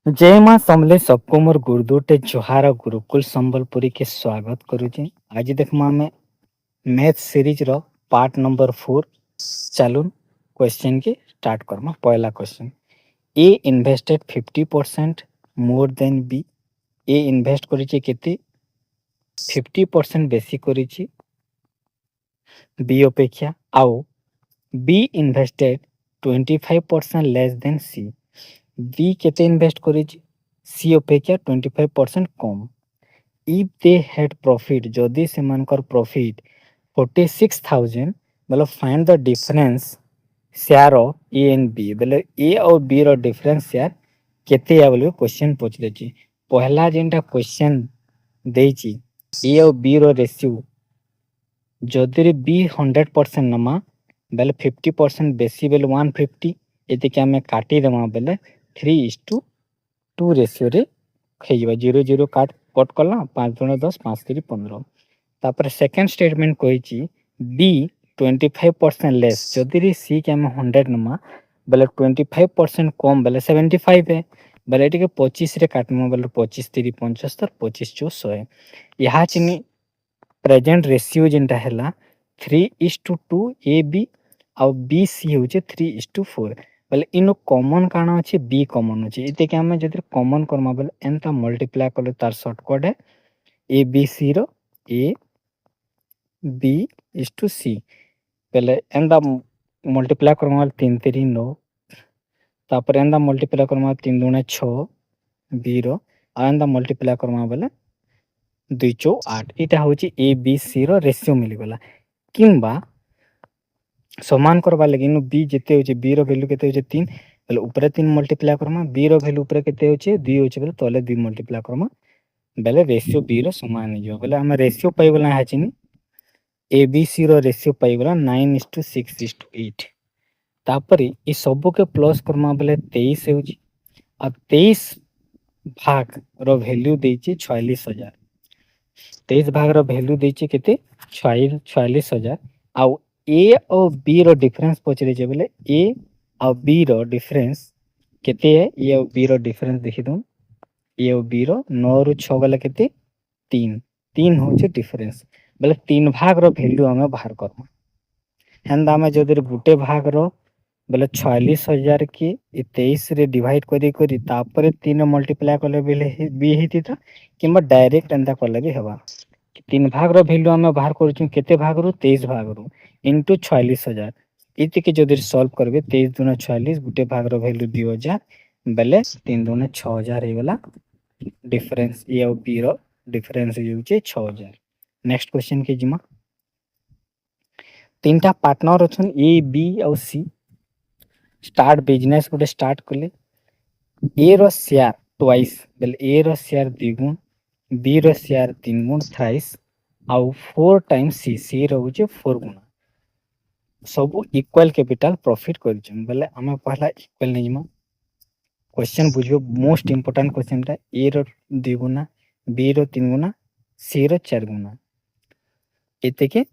जय मां समले सबको मोर गुरुदुटे जुहार गुरुकुल संबलपुरी के स्वागत करुचे। आज देखमा में मैथ सीरीज रो पार्ट नंबर 4। चलून क्वेश्चन के स्टार्ट करमा। पहला question, A invested 50% more than B. A invest करिचे केते 50% बेसी करिचे बी अपेक्षा, आउ B invested 25% less than C. B केते इन्वेस्ट करिचे सी अपेक्षा 25% कम। इफ दे हैड प्रॉफिट, जदि सेमानकर प्रॉफिट 46,000, मतलब find the difference share of A and B. बोले ए और बी रो डिफरेंस शेयर केते या बोले क्वेश्चन पूछले छी। पहला जेनटा क्वेश्चन देछि ए और बी रो रेशियो, जदि बी 100% नमा बेले 50% बेसी बेले 150, एते के हमें काटी देमा बेले 3:2 रेशियो रे खैजिबा। 0 0 कट कला 5 दुणे 10 5 3 15। तापर सेकंड स्टेटमेंट कहिछि बी 25% लेस, जदि सी के हम 100 नमा बेले 25% कम बेले 75 है। बेले एटी के 25 रे काटमो बेले 25 3 75 25 4 100। यहाँ चिनी प्रेजेंट रेशियो जेनटा हैला 3:2 ए बी और बी सी होचे 3:4। बोले इनो कॉमन काना अछि बी कॉमन अछि। इते के हमें जदि कॉमन करमा बेले एंता मल्टीप्लाई करले तार शॉर्टकट है ए बी सी रो A B is to C. पहले एंदा मल्टीप्लाई करमा 3 3 9, तापर एंदा मल्टीप्लाई करमा 3 दुणे 6 बी रो, आ एंदा मल्टीप्लाई करमा बेले 2 4 8। इटा होची ए बी सी रो रेशियो मिली गला। किंबा समान करबा लगी नु बी जेते होचे बी रो वैल्यू केते होचे 3, बेले ऊपर 3 मल्टीप्लाई करमा, बी रो वैल्यू ऊपर केते होचे 2 होचे बेले तले 2 मल्टीप्लाई करमा बेले रेशियो बी रो समान हो। बेले हम रेशियो पाई गला हाचिनी ए बी सी रो रेशियो पाई गला 9:6:8। तापरे ई सब के प्लस करमा बेले 23 होची। अब 23 भाग रो वैल्यू देची 46,000। 23 भाग रो वैल्यू देची केते 46,000। आउ ए और बी रो डिफरेंस पचरे जे बेले ए और बी रो डिफरेंस केते है। ए और बी रो डिफरेंस देखि दो, ए और बी रो 9 रु 6 बेले केते 3 3 होचे डिफरेंस। बेले 3 भाग रो वैल्यू हमें बाहर करमा। हेंदा में जदि गुटे भाग रो बेले 46,000 के 23 रे डिवाइड करी करी तापर 3 मल्टीप्लाई करले बेले बी हेती था, किंबा डायरेक्ट एंदा करले भी हवा। 3 भाग रो वैल्यू हमें बाहर करछु केते भाग रो 23 भाग रो इनटू 46,000। इति के जदि सॉल्व करबे 23 दुना 46, गुटे भाग रो वैल्यू 2000 बेले 3 दुना 6000 हे वाला डिफरेंस। ए और बी रो डिफरेंस होचे 6000। नेक्स्ट क्वेश्चन के जिमा तीनटा पार्टनर अछन ए बी और सी, स्टार्ट बिजनेस गुटे स्टार्ट कले। ए रो शेयर ट्वाइस बेले ए रो शेयर 2 गुण, बी रो शेयर 3 गुण थ्राइस, आउ 4 टाइम्स सी, सी रो होचे 4 गुण। सब इक्वल कैपिटल प्रॉफिट करिछन बेले हमें पहला इक्वल नै जिमा। क्वेश्चन बुझियो मोस्ट इंपोर्टेंट क्वेश्चन टा। ए रो 2 गुना, बी रो 3 गुना, सी रो 4 गुना। एते के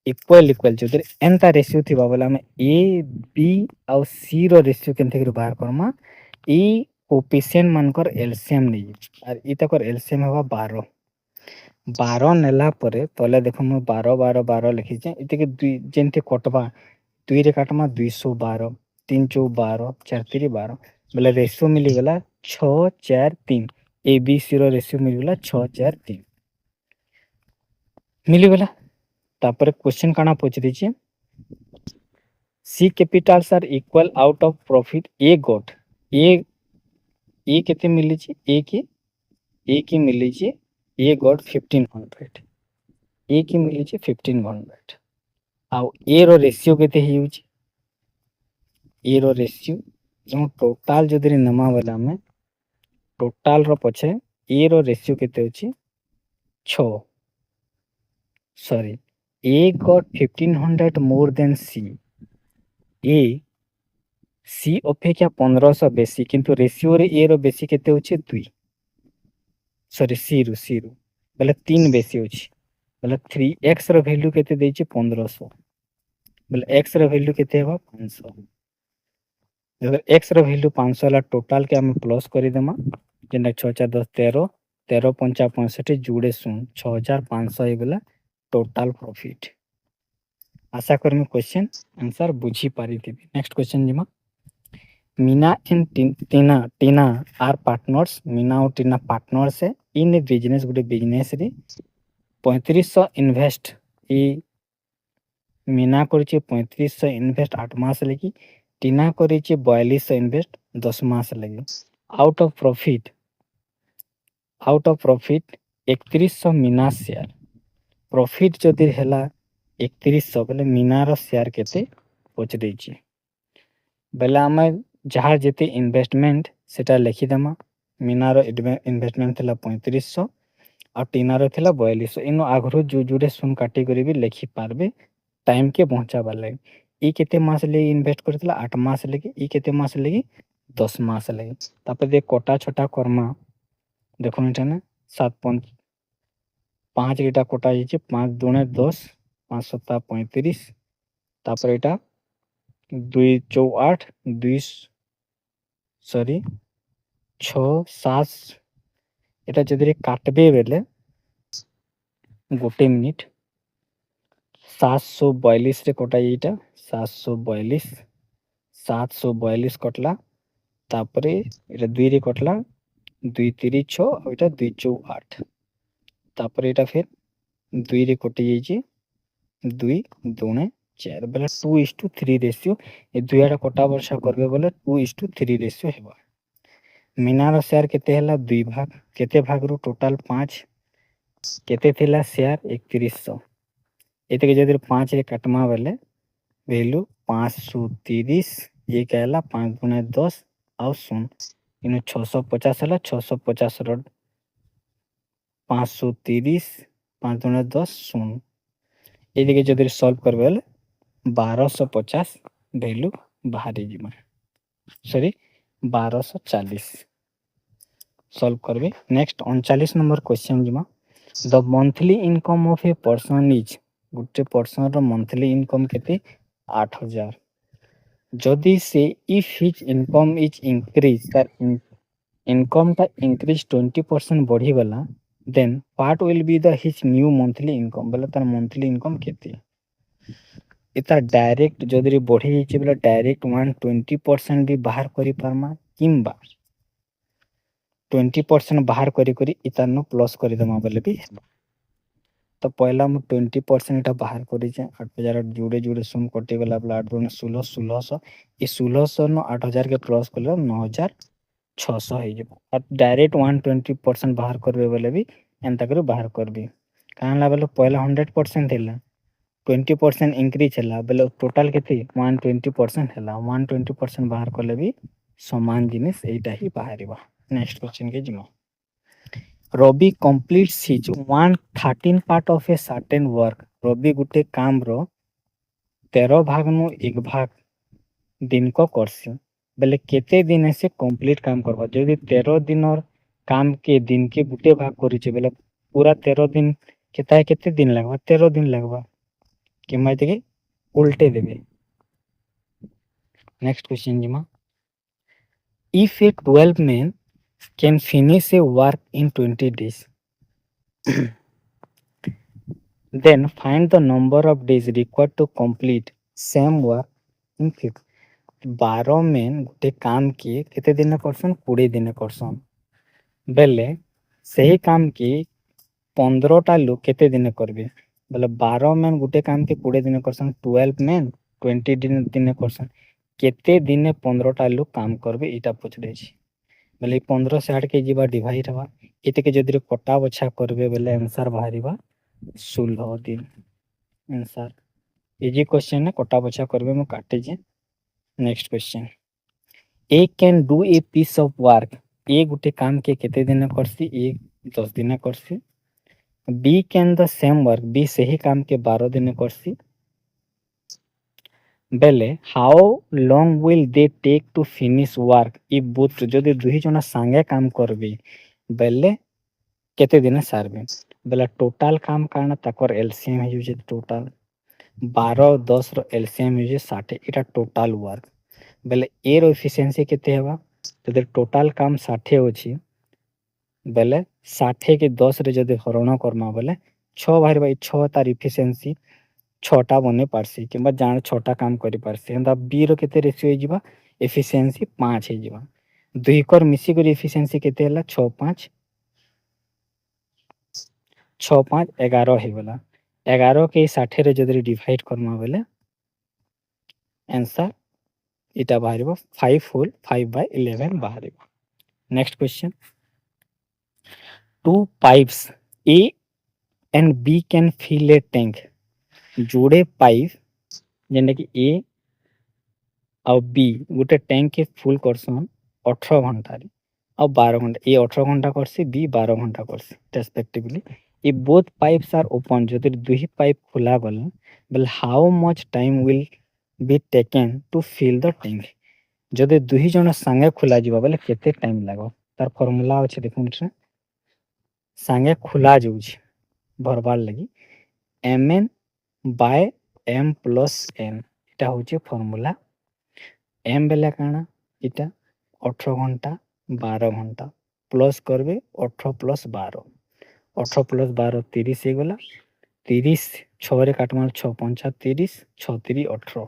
इक्वल इक्वल जदि एंता रेशियो थिबा बोले हमें ए बी और सी रो रेशियो केनते के बाहर करमा। ई कोएफिशिएंट मानकर एलसीएम नै, और ई तकर एलसीएम हवा 12। 12 नेला परे तले देखो मैं 12 12 12 लिखी छे। इते के 2 जेनते कटबा 2 रे काटमा 212, 3 4 12 4 3 12 बोले रेशियो मिली गला 6 4 3। ए बी सी रो रेशियो मिली गला 6 4 3 मिली गला। तापर क्वेश्चन काना पूछ छे C capitals are equal out of profit A got. A केते मिली छे ए की मिली छे ए गॉट 1500। ए की मिली छे 1500। आउ ए रो रेशियो केते हिउची, ए रो रेशियो जो टोटल जदि नमा वाला में टोटल रो पछे ए रो रेशियो केते होची 6। सॉरी, ए गॉट 1500 मोर देन सी। ए सी अपेक्षा 1500 बेसी, किंतु रेशियो रे ए रो बेसी केते होची 2। सॉरी सी रो बेले 3 बेसी होची बेले 3x रो वैल्यू केते देची 1500 बेले x रो वैल्यू केते हेबा 500। जब x ର ଭ୍ୟାଲୁ 500 ହେଲା ଟୋଟାଲ के आम प्लस କରିଦେମା ଯେନ୍ଟା 6 4 10 13 13 5 65 ଯୁଡ଼େ 0 6500 ହେଇଗଲା टोटाल प्रॉफिट। आशा करमी क्वेश्चन आंसर बुझी पारिथिबी। नेक्स्ट क्वेश्चन जिमा Meena and Tina Tina are partners. Meena और टीना पार्टनर्स है इन ए बिजनेस गोटे बिजनेस रे 3500 इन्वेस्ट ई मीना करिछि 3500 इन्वेस्ट 8 मास लगी टीना करिछि 4200 इन्वेस्ट 10 मास लगी। Out of profit 3100 Meena share profit जदि हैला 3100 बेले मीनार शेयर केते पचरेछि बेले आम जहाँ जेते इन्वेस्टमेंट सेटा लिखिदेमा। मीनार इन्वेस्टमेंट थिला 3500 आ टीनार थिला 4200 इनो आगरो जो जोड़े सुन काटी करी भी लिखि पारबे टाइम के पहुंचाबा लगे। ई केते मास लगी इन्वेस्ट करथिला 8 मास लगी ई केते मास लगी 10 मास लगी। तापर दे कोटा छोटा कर्मा देखो इटा ना 7 5 इटा कोटा जाइए 5 दूने 10 5 7 35 तापर इटा 2 4 8 2 सॉरी 6 7 इटा जदि काटबे बेले गोटे मिनिट 742 रे कटा इटा 742 742 कटला तापरे इटा 2 रे कटला 2 3 6 और इटा 2 4 8 तापरे इटा फिर 2 रे कटि जाइए 2 दूने 4 बेले 2:3 रेशियो ए दुईटा कटा बर्षा करबे बोले 2:3 रेशियो हेबा। मीनार शेयर केते हला 2 भाग केते भाग रो टोटल 5 केते थिला शेयर 3100 एते के जदि 5 रे काटमा बेले वैल्यू 530 ये कहला 5 गुणे 10 आउ 0 इनो 650 हला 650 रो 530 5 गुणे 10 0 एते के जदि सॉल्व करबे बेले 1250 वैल्यू बाहरी जिमा सॉरी 1240 सॉल्व करबे। नेक्स्ट 39 नंबर क्वेश्चन जिमा the monthly income of a person is गोटे पर्सन रो मंथली इनकम केते 8000 जदि से if his income is increase तार इनकम ता इंक्रीज 20% बढ़ी गला then what will be the his new monthly income बोले तार मंथली इनकम केते इता डायरेक्ट जदि बढ़ी जाइए बोले डायरेक्ट 120% भी बाहर करि पारमा किंबा 20% बाहर करी करी इता नो प्लस करि दमा बोले भी तो पहला मु 20% इटा बाहर करी जे 8000 जुड़े जुड़े सुन कटि गला बोले 8 गुणे 16 1600 ई 1600 नो 8000 के प्लस करले 9600 हे जे और डायरेक्ट 120% बाहर करबे बोले भी एंता करे बाहर करबी काहला बोले पहला 100% थिला 20% इंक्रीज हला बोले टोटल केते 120% हला 120% बाहर करले भी समान जिनिस एटा ही बाहरिबा। नेक्स्ट क्वेश्चन के जिमा Ravi completes his 1/13 part of a certain work Ravi गुटे काम रो 13 भाग नु 1 भाग दिन को करसी बेले केते दिन से कंप्लीट काम करबा जदि 13 दिन और काम के दिन के गुटे भाग करी छे बेले पूरा 13 दिन केते दिन लगबा 13 दिन लगबा कि माइते के उल्टे देबे। नेक्स्ट क्वेश्चन जिमा if A 12 men can finish a work in 20 days then find the number of days required to complete same work in 50 12 main गोटे काम के केते दिन करसन 20 दिन करसन बेले सही काम के 15 टा लोग केते दिन करबे बोले 12 मेन गोटे काम के 20 दिन करसन 12 मेन 20 दिन करसन केते दिन 15 टा लोग काम करबे इटा पूछले छी बोले 15 से हट के जीवा डिवाइड हवा एते के जदि कटा बछा करबे बोले आंसर बाहरिबा 16 दिन आंसर इजी क्वेश्चन है कटा बछा करबे मु काटे जे। Next question A can do a piece of work A गुटे काम के केते दिन करसी ए 10 दिन करसी B can the same work be सही काम के 12 दिन करसी बेले how long will they take to finish work if both जदि दुही जना संगे काम करबे बेले केते दिन सारबे बेले टोटल काम कारण ताकर एलसीएम हे जे टोटल 12 10 रो एलसीएम हे जे 60 इटा टोटल वर्क बेले ए रो एफिशिएंसी केते हेबा जदि टोटल काम 60 अछि बेले 60 के 10 रे जदि हरण करमा बेले 6 बाहर 6 तार एफिशिएंसी 6टा बने पारसी किंबा जान 6टा काम करि पारसी हंदा बी रो केते रेशियो हे जिबा एफिशिएंसी 5 हे जिबा दुई कर मिसी कर एफिशिएंसी केते हला 6 5 6 5 11 हे गला 11 के 60 रे जदि डिवाइड करमा बेले आंसर इटा बाहरिबो 5 होल 5/11 बाहरिबो। Next question two pipes A and B can fill a tank जोड़े पाइप जेने कि ए और बी गोटे टैंक के फुल करसन 18 घंटा रे और 12 घंटा ए 18 घंटा करसी बी 12 घंटा करसी respectively if both pipes are open जदि दुही पाइप खुला गला well how much time will be taken to fill the tank जदि दुही जन संगे खुला जीवा बेले केते टाइम लागो तार फार्मूला अछि देखुन से संगे खुला जाउछि भरबार लगी mn by m plus n इटा होछि फार्मूला m बेले काना इटा 18 घंटा 12 घंटा प्लस करबे 18 प्लस 12 18 प्लस 12 30 हे गला 30 6 रे काटमाल 6 5 30 6 3 18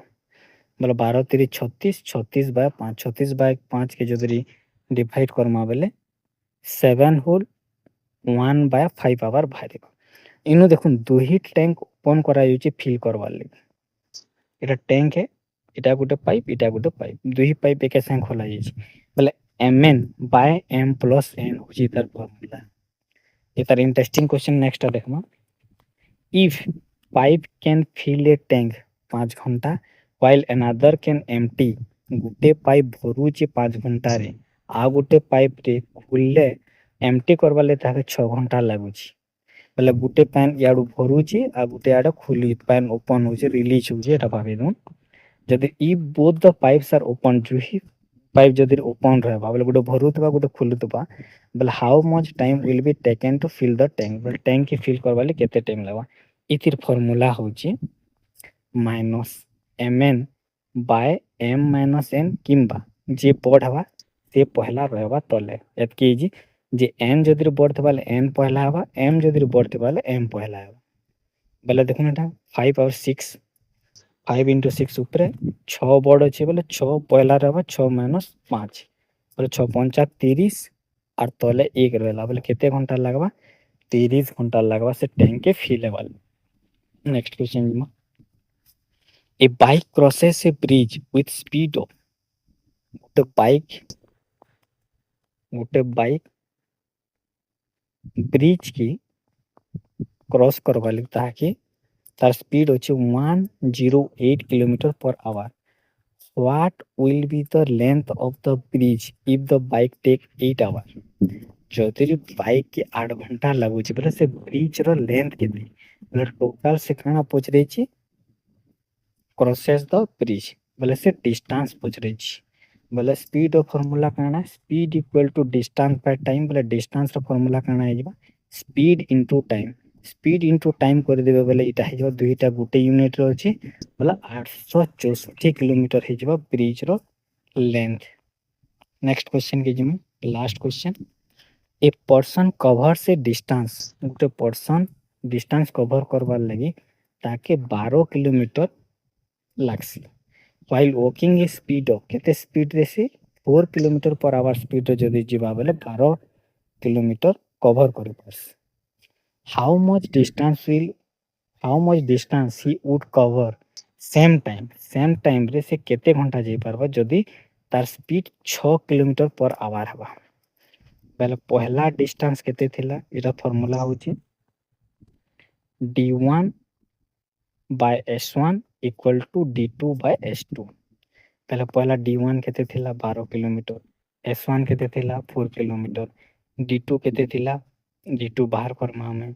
मतलब 12 3 36 36 बाय 5 36 बाय 5 के जदि डिवाइड करमा बेले 7 होल 1 बाय 5 आवर बाहर इनु देखुन दुही टैंक ओपन करा युची फिल करवार लगी एटा टैंक है इटा गोटे पाइप दुही पाइप एके संग खोला जाइछि बोले mn by m plus n होछि तार फार्मूला ये तार इंटरेस्टिंग क्वेश्चन नेक्स्ट देखमा if pipe can fill a tank 5 घंटा व्हाइल अनदर कैन एम्प्टी गोटे पाइप भरुछि 5 घंटा रे आ गोटे पाइप रे खुलले एम्प्टी करबाले ताके 6 घंटा लागुछि बोले गोटे पैन याडू भरुछि आ गोटे याडू खुली पैन ओपन होछि रिलीज होछि एटा भाबे दन जदि if both the pipes are open जुही पाइप जदि ओपन रहबा बोले गोटे भरुतबा गोटे खुलुतबा बोले how much time will be taken to fill the tank बोले टैंक के फिल करबाले केते टाइम लागबा इतिर फार्मूला होछि minus mn by m minus n किंबा जे बड हवा से पहला रहबा तले एतकी जी जे n जदि बड थबाले n पहला हवा m जदि बड थबाले m पहला हवा बोले देखुन एटा 5 और 6 5 into 6 ऊपर 6 बड अछि बोले 6 पहला रहबा 6 माइनस 5 बोले 6 5 30 और तले 1 रहला बोले केते घंटा लागबा 30 घंटा लागबा से टैंक के फिल हेबाल। नेक्स्ट क्वेश्चन में a bike crosses a bridge with speed of गोटे बाइक ब्रिज की क्रॉस करवा लगी ताकि तार स्पीड अछि 108 kilometre per hour what will be the length of the bridge if the bike take 8 hour जदि बाइक के 8 घंटा लागु छै बोले से ब्रिज रो लेंथ केते बोले टोटल से खाना पूछ रही छी क्रॉसेस द ब्रिज बोले से डिस्टेंस पूछ रही छी बोले स्पीड ऑफ फार्मूला काना speed equal to distance by time बोले डिस्टेंस रो फार्मूला काना हे जिबा स्पीड इनटू टाइम कर देबे बोले इटा हे जिबा दुईटा गुटे यूनिट रो अछि बोले 864 किलोमीटर हे जिबा ब्रिज रो लेंथ। नेक्स्ट क्वेश्चन के जिमे last question a person covers a distance गुटे पर्सन डिस्टेंस कवर करबार लगी ताके 12 किलोमीटर लागसी while walking a speed of केते स्पीड रे से 4 किलोमीटर पर आवर स्पीड रे जदी जिबा बेले 12 किलोमीटर कवर करि पास how much distance he would cover same time रे से केते घंटा जाई परबा जदी तार स्पीड 6 किलोमीटर पर आवर हबा बेले पहला डिस्टेंस केते थिला एटा फार्मूला होची d1 by s1 equal to d2 by s2 पहले पहला d1 केते थिला 12 किलोमीटर s1 केते थिला 4 किलोमीटर d2 केते थिला d2 बाहर करमा हमें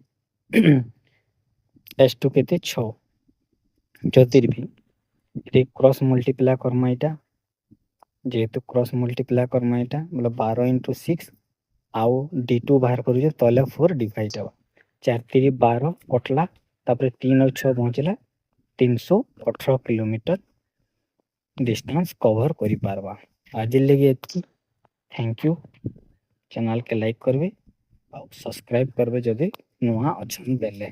s2 केते 6 जतिर भी ये क्रॉस मल्टीप्लाई करमा इटा जेहेतु क्रॉस मल्टीप्लाई करमा इटा मतलब 12 into 6 आउ d2 बाहर करू जे तले 4 डिवाइड हवा 4 3 12 कटला तापर 3 और 6 पहुंचला 318 किलोमीटर डिस्टेंस कवर करि पारबा। आज लगे एतकी। Thank you. चैनल के लाइक करबे और सब्सक्राइब करबे जदि नुआ अछन बेले।